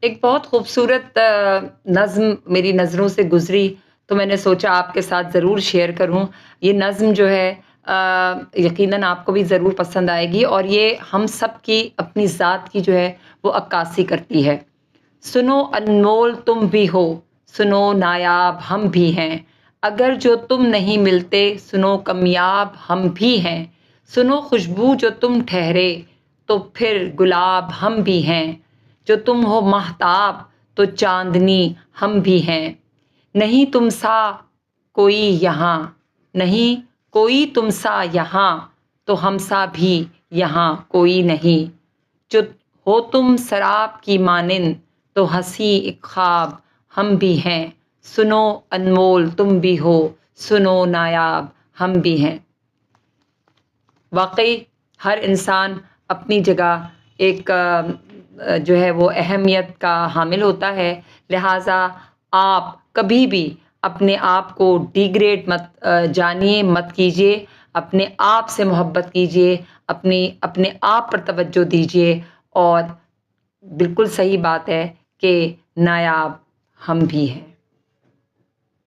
ایک بہت خوبصورت نظم میری نظروں سے گزری، تو میں نے سوچا آپ کے ساتھ ضرور شیئر کروں۔ یہ نظم جو ہے یقیناً آپ کو بھی ضرور پسند آئے گی، اور یہ ہم سب کی اپنی ذات کی جو ہے وہ عکاسی کرتی ہے۔ سنو انمول تم بھی ہو، سنو نایاب ہم بھی ہیں، اگر جو تم نہیں ملتے سنو کمیاب ہم بھی ہیں، سنو خوشبو جو تم ٹھہرے تو پھر گلاب ہم بھی ہیں، جو تم ہو مہتاب تو چاندنی ہم بھی ہیں، نہیں تم سا کوئی یہاں، نہیں کوئی تم سا یہاں، تو ہم سا بھی یہاں کوئی نہیں، جو ہو تم سراب کی مانند تو ہنسی ایک خواب ہم بھی ہیں، سنو انمول تم بھی ہو، سنو نایاب ہم بھی ہیں۔ واقعی ہر انسان اپنی جگہ ایک جو ہے وہ اہمیت کا حامل ہوتا ہے، لہٰذا آپ کبھی بھی اپنے آپ کو ڈیگریڈ مت جانیے، مت کیجیے، اپنے آپ سے محبت کیجیے، اپنے آپ پر توجہ دیجیے، اور بالکل صحیح بات ہے کہ نایاب ہم بھی ہیں۔